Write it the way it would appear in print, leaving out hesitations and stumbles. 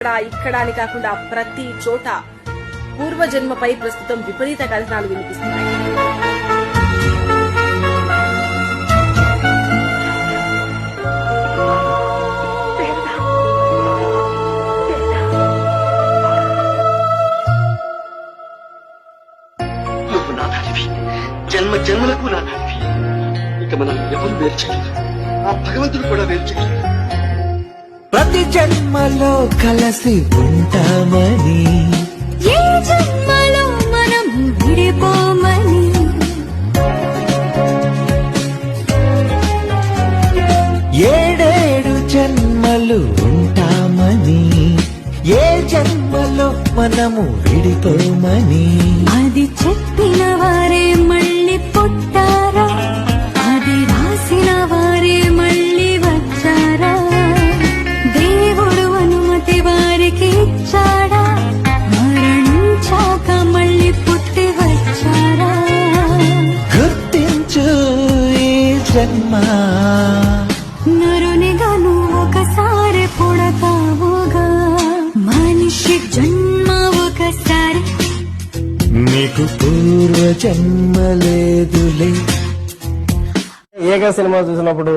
ఇక్కడ అని కాకుండా ప్రతి చోట పూర్వజన్మపై ప్రస్తుతం విపరీత కథనాలు వినిపిస్తున్నాయి. నువ్వు నా దానివి, జన్మ జన్మలకు నా దానివి. ఇక మనం ఎవరు వేరు చేయలేదు, ఆ భగవంతుడు కూడా వేరు చేయలేదు. ప్రతి జన్మలో కలిసి ఉంటామని, ఏ జన్మలో మనం విడిపోమని, ఏడేడు జన్మలు ఉంటామని, ఏ జన్మలో మనము విడిపోమని. అది చెప్పిన వారే మళ్ళీ పుట్టారా, అది రాసిన వారే మళ్ళీ వచ్చారా, దేవుడు అనుమతి వారికి ఇచ్చాడా, మరణించాక మళ్ళీ పుట్టి వచ్చారా. గుర్తించు ఈ జన్మ, నరునిగా నువ్వు ఒకసారి పుడతావుగా, మనిషి జన్మ ఒకసారి, నీకు పూర్వ జన్మ లేదులే. ఏక సినిమా చూసినప్పుడు